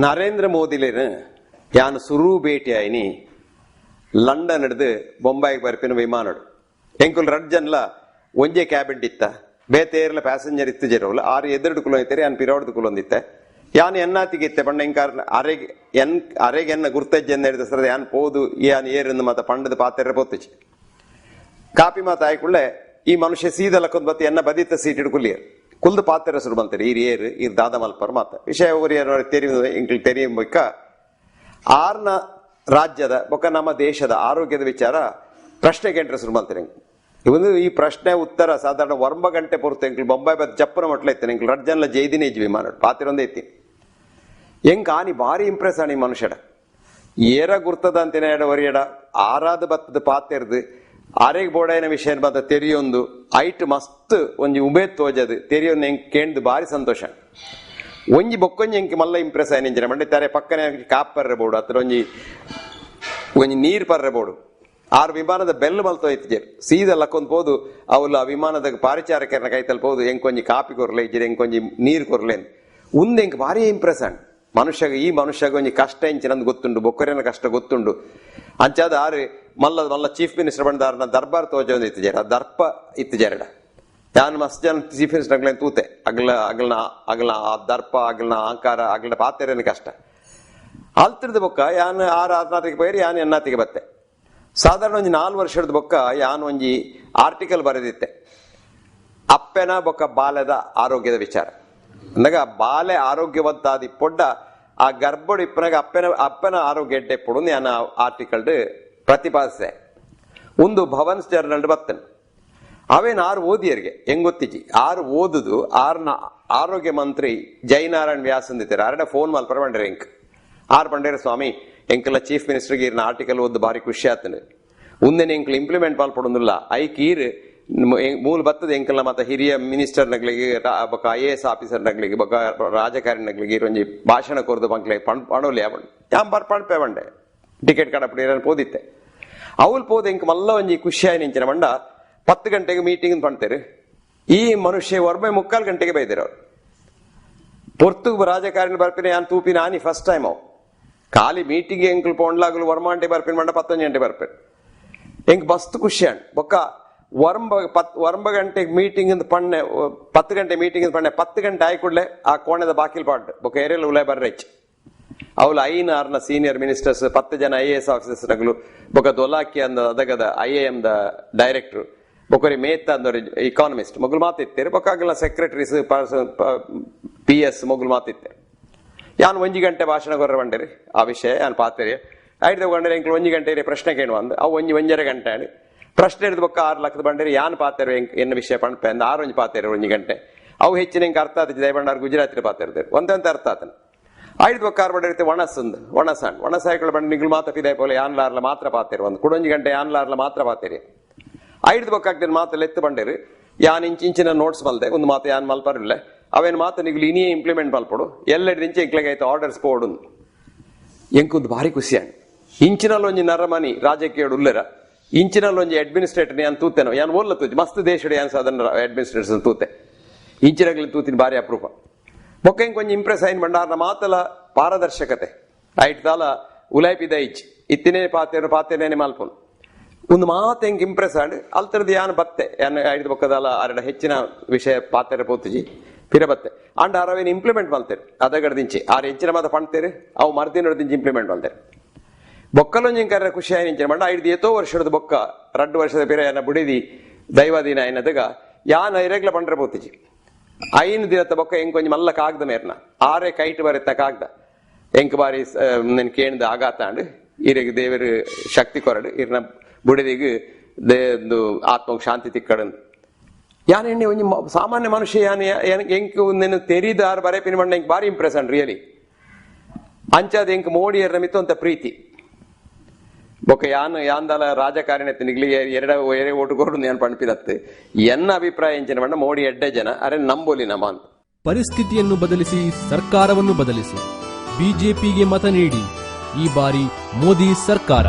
ನರೇಂದ್ರ ಮೋದಿಲೇನು ಯಾನು ಸುರು ಭೇಟಿ ಆಯ್ನಿ ಲಂಡನ್ ಹಿಡ್ದು ಬೊಂಬಾಯಿಗೆ ಬರ್ಪಿನ ವಿಮಾನಡು ಎಂಕುಲ್ ರಡ್ ಜನಲ ಒಂಜೆ ಕ್ಯಾಬಿನ್ ಇತ್ತ ಬೇತೇರ್ಲ ಪ್ಯಾಸೆಂಜರ್ ಇತ್ತು ಜರವಲ್ಲ ಆರು ಎದುರು ಕುಲ ಇತ್ತಾರೆ ಯಾನ್ ಪಿರಾವಡ್ದು ಕುಲೊಂದಿತ್ತೆ ಯಾನ್ ಎನ್ನಾತಿಗಿತ್ತೆ ಪಂಡ ಎಂಕಾರ ಅರೆಗೆ ಎನ್ನ ಗುರ್ತಜ್ಜೆ ಎಂದ ಹಿಡಿದ ಸರದ ಯಾನ್ ಪೋದು ಯಾನ್ ಏರಿಂದ ಮತ ಪಂಡದ ಪಾತ್ರೆ ಪೋತುಚಿ ಕಾಪಿ ಮಾತ ಆಯ್ಕೊಳ್ಳೆ ಈ ಮನುಷ್ಯ ಸೀದಲಕ್ಕೊಂದು ಬತ್ತಿ ಎನ್ನ ಬದಿತ ಸೀಟ್ ಹಿಡ್ಕೊಲ್ಲಿಯರ್ ಕುಲ್ದು ಪಾತ್ರೆ ಸುರು ಬಂತಾರೆ ಈ ದಾದ ಮಲ್ಪರ್ ಮಾತ ವಿಷಯ ಎಂಕ್ಲು ತೆರಿಯಂಬಕ್ಕ ಆರ್ನ ರಾಜ್ಯದ ಬೊಕ್ಕ ನಮ್ಮ ದೇಶದ ಆರೋಗ್ಯದ ವಿಚಾರ ಪ್ರಶ್ನೆ ಕೇಂದ್ರ ಸುರು ಬಂತಾರೆ ಇವನು ಈ ಪ್ರಶ್ನೆ ಉತ್ತರ ಸಾಧಾರಣ 1 ಗಂಟೆ ಪೊರ್ತು ಎಂಕ್ಲು ಬೊಂಬಾಯಿ ಬದ್ ಜಪ್ಪನ ಮಟ್ಲ ಇತ್ತೇನೆ ಎಂಕ್ಲು ರಡ್ಜನ್ಲ ಜೈದಿನೇ ಇಜ್ವಿ ವಿಮಾನ ಪಾತ್ರೆ ಒಂದೇ ಇತ್ತಿ ಎಂಕ್ ಆನಿ ಭಾರಿ ಇಂಪ್ರೆಸ್ ಆನಿ ಮನುಷ್ಯಡ ಏರ ಗುರ್ತದ ಅಂತೇನೆ ಒರಿಯಡ ಆರಾದ ಬತ್ತದ ಪಾತೆರ್ದು ಆರೆಗ್ ಬೋಡಾಯಿನ ವಿಷಯ ಬಂದ ತೆರಿಯೊಂದು ಐಟ್ ಮಸ್ತ್ ಒಂಜಿ ಉಬೇದ್ ತೋಜದು ತೆರಿಯೊಂದು ಎಂಕ್ ಕೇಂದು ಭಾರಿ ಸಂತೋಷ ಒಂಜಿ ಬೊಕ್ಕೊಂಜಿ ಎಂಕ್ ಮಲ್ಲ ಇಂಪ್ರೆಸ್ ಆಯ್ನಿಂಜನ ಮಂಡೆ ತಾರೆ ಪಕ್ಕನೆ ಕಾಪ್ ಪರ್ರೆ ಬೋಡು ಅತ್ರ ಒಂಜಿ ನೀರ್ ಪರ್ರೆ ಬೋಡು ಆರು ವಿಮಾನದ ಬೆಲ್ ಮಲ್ತೋ ಇತ್ತಿಜೇರು ಸೀದಾ ಲಕ್ಕೊಂದು ಪೋದು ಅವಳು ಆ ವಿಮಾನದ ಪಾರಿಚಾರಕರನ್ನ ಕೈತಲ್ ಪೋದು ಎಂಕೊಂಜಿ ಕಾಪಿ ಕೊರ್ಲೆ ಇಜ್ಜಿರಿ ಎಂಕೊಂಜಿ ನೀರ್ ಕೊರ್ಲೇನ್ ಉಂದ್ ಎಂಕ್ ಭಾರಿ ಇಂಪ್ರೆಸ್ ಆಂಡ್ ಈ ಮನುಷ್ಯಗ ಒಂಜಿ ಕಷ್ಟ ಇಂಚಿನಂದು ಗೊತ್ತುಂಡು ಬೊಕ್ಕರೇನ ಕಷ್ಟ ಗೊತ್ತುಂಡು ಅಂಚಾದ ಆರು ಮಲ್ಲ ಚೀಫ್ ಮಿನಿಸ್ಟರ್ ಬಂದಾರನ ದರ್ಬಾರ್ ತೋಜ ಒಂದು ಇತ್ತಿಜೇರ ದರ್ಪ ಇತ್ತಿಜೇರಡ ಯಾನ್ ಮಸ್ತ್ ಜನ ಚೀಫ್ ಮಿನಿಸ್ಟರ್ ಅಗ್ಲೇನ್ ತೂತೆ ಅಗ್ಲ ಆ ದರ್ಪ ಅಗ್ಲ ಆಕಾರ ಅಗ್ಲ ಪಾತೆರೇನ ಕಷ್ಟ ಅಲ್ತಿರ್ದ ಬೊಕ್ಕ ಯಾನ್ ಆರು ಆರ್ನಾತಿಗೆ ಬೈರಿ ಯಾನ್ ಎನ್ನಾತಿಗೆ ಬತ್ತೆ ಸಾಧಾರಣ ಒಂಜಿ 4 ವರ್ಷದ ಬೊಕ್ಕ ಯಾನ್ ಒಂಜಿ ಆರ್ಟಿಕಲ್ ಬರೆದಿತ್ತೆ ಅಪ್ಪೆನ ಬೊಕ್ಕ ಬಾಲ್ಯದ ಆರೋಗ್ಯದ ವಿಚಾರ ಅಂದಾಗ ಬಾಲ್ಯ ಆರೋಗ್ಯವಂತಾದಿ ಪೊಡ್ಡ ಆ ಗರ್ಭಡು ಇಪ್ಪನಾಗ ಅಪ್ಪನ ಆರೋಗ್ಯ ಎಡ್ಡೆ ಪೊಡು ಯಾನ ಆರ್ಟಿಕಲ್ ಪ್ರತಿಪಾದಿಸಿದೆ ಒಂದು ಭವನ್ಸ್ ಜರ್ನಲ್ ಬತ್ತನ್ ಅವೇನ್ ಆರು ಓದಿಯರಿಗೆ ಹೆಂಗ್ ಗೊತ್ತಿಜಿ ಆರು ಓದುದು ಆರ್ನ ಆರೋಗ್ಯ ಮಂತ್ರಿ ಜೈನಾರಾಯಣ್ ವ್ಯಾಸ್ ಅಂದಿದ್ದಾರೆ ಆರಡ ಫೋನ್ ಮಲ್ಪರ ಬಂಡ್ರೆ ಎಂಕ್ ಆರು ಬಂಡೇರ ಸ್ವಾಮಿ ಎಂಕಲ ಚೀಫ್ ಮಿನಿಸ್ಟರ್ಗೆ ಇರ್ನ ಆರ್ಟಿಕಲ್ ಓದ್ ಭಾರಿ ಖುಷಿ ಆತನು ಉಂದೆನ ಎಂಕ್ಲು ಇಂಪ್ಲಿಮೆಂಟ್ ಪಾಲ್ಪಡೋದಿಲ್ಲ ಐಕ್ ಈರ್ ಮೂಲ ಬತ್ತದ ಎಂಕಲ್ನ ಮತ್ತ ಹಿರಿಯ ಮಿನಿಸ್ಟರ್ ನಗ್ಲಿಗೆ ಬೊಕ IAS ಆಫೀಸರ್ ನಗ್ಲಿಗೆ ಬೊಕ ರಾಜಕಾರಣಿ ನಗ್ಲಿಗೆ ಒಂಜಿ ಭಾಷಣ ಕೊರ್ದು ಬಂಕ್ಲೆ ಪಣೋಲಿ ಯಾನ್ ಪಣ್ಪೆ ಬಂಡೆ ಟಿಕೆಟ್ ಕಡಪಡಿ ಪೋದಿತ್ತೆ ಅವಲ್ ಪೋದ್ ಎಂಕ್ ಮಲ್ಲ ಒಂಜಿ ಖುಷಿ ಆಯ್ ನಿಂಚಿನ ಮಂಡ 10 ಗಂಟೆಗೆ ಮೀಟಿಂಗ್ ಪಣ್ತೇರು ಈ ಮನುಷ್ಯ 3:45 ಗಂಟೆಗೆ ಬೈದಿರ ಅವ್ರು ಪೊರ್ತುಗ್ ರಾಜಕಾರಣಿ ಬರ್ಪಿನ ಯಾನ್ ತೂಪಿನ ಆನಿ ಫಸ್ಟ್ ಟೈಮ್ ಅವ್ ಖಾಲಿ ಮೀಟಿಂಗ್ ಎಂಕ್ಲು ಪೊಂಡ್ಲಾಗಲು ವರ್ಮಾಂಟೆ ಬರ್ಪಿನ ಮಂಡ 11 ಗಂಟೆ ಬರ್ಪೇರು ಎಂಕ್ ಮಸ್ತ್ ಖುಷಿ ಅಂಡ್ ಬೊಕ್ಕ 1 ಗಂಟೆಗೆ ಮೀಟಿಂಗ್ ಪಣ್ಣೆ 10 ಗಂಟೆ ಮೀಟಿಂಗ್ ಪಣ್ಣೆ 10 ಗಂಟೆ ಆಯ್ಕೊಡ್ಲೆ ಆ ಕೋಣದ ಬಾಕಿಲ್ ಪಾಡ್ ಬೊಕ್ಕ ಏರಿಯಲ್ ಉಲೈ ಬರ್ರೆಚ್ ಅವಳು ಐನಾರ್ನ ಸೀನಿಯರ್ ಮಿನಿಸ್ಟರ್ಸ್ 10 ಜನ IAS ಆಫೀಸರ್ಸ್ ನಗಲು ಬೊಕ್ಕ ದೊಲಾಕಿ ಅಂದ ಅದಗದ IIM ದ ಡೈರೆಕ್ಟರ್ ಬೊಕ್ಕರಿ ಮೇತ್ ಅಂದವ್ರು ಇಕಾನಮಿಸ್ಟ್ ಮೊಗ್ಲು ಮಾತಿತ್ತೇರು ಬೊಕ್ಕ ಆಗಲ್ಲ ಸೆಕ್ರೆಟರೀಸ್ PS ಮೊಗ್ಲು ಮಾತಿತ್ತೆ ಯಾನ್ 1 ಗಂಟೆ ಭಾಷಣ ಕೊರ್ರೆ ಬಂಡೇರಿ ಆ ವಿಷಯ ಯಾನ್ ಪಾತೆರಿ ಐದು ತಗೊಂಡ್ರೆ ಎಂಕ್ಲು 1 ಗಂಟೆ ಪ್ರಶ್ನೆ ಕೇಳುವ ಅಂದ್ ಅವು 1.5 ಗಂಟೆ ಆಡಿ ಪ್ರಶ್ನೆ ಹಿಡಿದು ಬೊಕ್ಕ 6 ಲಕ್ಷದ ಬಂಡೇರಿ ಯಾನ್ ಪಾತೆರು ಎನ್ನ ವಿಷಯ ಪಣ್ಪೆ ಅಂದ 6 ಪಾತೆರು 1 ಗಂಟೆ ಅವು ಹೆಚ್ಚಿನ ಎಂಕ್ ಅರ್ಥ ಆತ ದಯಬಂಡಾರ್ ಗುಜರಾತಿ ಪಾತೆರ್ದೇರು ಒಂದಂತ ಅರ್ಥ ಆತನ ಐದು ಬೊಕ್ಕ 6 ಬಂಡೇರಿ ಒಣಸಾಯ್ಗಳು ಬಂದು ನಿಗ್ಲು ಮಾತ ಪಿದಾಯ ಪೋಲೆ ಯಾನ್ಲಾರ್ಲ ಮಾತ್ರ ಪಾತೆರು ಒಂದು 1 ಗಂಟೆ ಯಾನ್ಲಾರ್ಲ ಮಾತ್ರ ಪಾತೆರಿ ಐದು ಬೊಕ್ಕ ಆಗ್ತೇನೆ ಮಾತಲ್ಲಿ ಎತ್ತು ಬಂಡೇರಿ ಯಾನ್ ಇಂಚಿನ ನೋಟ್ಸ್ ಮಲ್ದೆ ಒಂದು ಮಾತು ಯಾನ್ ಮಲ್ಪರಿಲ್ಲ ಅವೇನು ಮಾತು ನಿಗ್ಲು ಇನಿಯೇ ಇಂಪ್ಲಿಮೆಂಟ್ ಮಲ್ಪಡು ಎಲ್ಲೆಡ್ ಇಂಚೆ ಎಂಕ್ಲಾಗೈತೆ ಆರ್ಡರ್ಸ್ ಪೋಡು ಎಂಕುಂದು ಭಾರಿ ಖುಷಿ ಅಂಡ್ ಇಂಚಿನಲ್ಲಿ ಒಂಜಿ ನರಮನಿ ರಾಜಕೀಯ ಉಲ್ಲರ ಇಂಚಿನಲ್ಲಿ ಒಂಜಿ ಅಡ್ಮಿನಿಸ್ಟ್ರೇಟರ್ ಯಾನ್ ತೂತೇನೋ ಯಾನ್ ಓಲ್ಲ ತೂಜಿ ಮಸ್ತ್ ದೇಶದ ಯಾನ್ ಸಾಧಾರಣ ಅಡ್ಮಿನಿಸ್ಟ್ರೇಟರ್ ತೂತೆ ಇಂಚಿನಾಗ್ಲಿ ತೂತಿನ ಭಾರಿ ಅಪರೂಪ ಬೊಕ್ಕ ಎಂಕ್ ಒಂಜಿ ಇಂಪ್ರೆಸ್ ಆಯ್ನ್ ಬಂಡಾರ್ನ ಮಾತಲ ಪಾರದರ್ಶಕತೆ ಐಟ್ ತಾಲ ಉಲೈಪಿದ ಇಚ್ ಇತ್ತಿನೇ ಪಾತೆನೇನೆ ಮಲ್ಪುನು ಒಂದು ಮಾತು ಹೆಂಗ್ ಇಂಪ್ರೆಸ್ ಆಡ್ ಅಲ್ತರದ್ದು ಯಾನ್ ಬತ್ತೆ ಯಾನ್ ಐದು ಬೊಕ್ಕದಲ್ಲ ಅರಡ ಹೆಚ್ಚಿನ ವಿಷಯ ಪಾತೆರೆ ಪೋತುಜಿ ಪಿರ ಬತ್ತೆ ಅಂಡ್ ಅರವೇನು ಇಂಪ್ಲಿಮೆಂಟ್ ಮಲ್ತೇರು ಅದಗಡ್ದಿಂಚಿ ಆರು ಹೆಚ್ಚಿನ ಮಾತ ಪಣ್ತೇರು ಅವು ಮರ್ದಿನೊಡ್ದಿಂಚಿ ಇಂಪ್ಲಿಮೆಂಟ್ ಮಲ್ತೇರು ಬೊಕ್ಕಲೊಂಜಿಂಕರ ಖುಷಿ ಆಯ್ನಿಂಚಿನ ಮಂಡ 5 ವರ್ಷದ ಬೊಕ್ಕ 2 ವರ್ಷದ ಪಿರ ಏನ ಬುಡಿದಿ ದೈವಾದೀನ ಏನದಗ ಯಾನ್ ಐರೆಗ್ಲ ಪಂಡ್ರೆ ಪೋತಿಜಿ 5 ದಿನದ ಬೊಕ್ಕ ಎಂಕೊಂಜಿ ಮಲ್ಲ ಕಾಗ್ದ ಮೇರ್ನ ಆರೇ ಕೈಟ್ ಬರುತ್ತೆ ಕಾಗ್ದ ಎಂಕ್ ಬಾರಿ ನೆನ್ ಕೇಳ್ದ ಆಗಾತ ಅಂಡ್ ಇರೆಗ್ ದೇವರು ಶಕ್ತಿ ಕೊರಡು ಇರ್ನ ಬುಡಿದಿಗೆ ಆತ್ಮಕ್ಕೆ ಶಾಂತಿ ತಿಕ್ಕಡನ್ ಯಾನ್ ಎಣ್ಣೆ ಒಂಜಿ ಸಾಮಾನ್ಯ ಮನುಷ್ಯ ಯಾನ್ ಎಂಕ್ ನೆನ್ ತೆರಿದಾರ್ ಬರೇಪಿನ ಮಂಡ ಎಂಕ್ ಬಾರಿ ಇಂಪ್ರೆಸ್ ಅಂಡ್ ರಿಯಲಿ ಅಂಚಾದ ಎಂಕ್ ಮೋಡಿ ಎರನ ಮಿತ್ತು ಅಂತ ಪ್ರೀತಿ ಬೊಕ್ಕ ಯಾಂದಲ ರಾಜಕಾರಣ ನಿಗ್ಲಿಗೆ ಎರೆ ಓಟು ಕೊಡು ಯಾನ್ ಪಣ್ಪಿದತ್ತೆ ಎನ್ನ ಅಭಿಪ್ರಾಯ ಎಂಚಿನ ಮಂಡ ಮೋಡಿ ಎಡ್ಡೆ ಜನ ಅರೆ ನಂಬೋಲಿ ನಮ್ಮ ಅಂತ ಪರಿಸ್ಥಿತಿಯನ್ನು ಬದಲಿಸಿ ಸರ್ಕಾರವನ್ನು ಬದಲಿಸಿ ಬಿಜೆಪಿಗೆ ಮತ ನೀಡಿ ಈ ಬಾರಿ ಮೋದಿ ಸರ್ಕಾರ.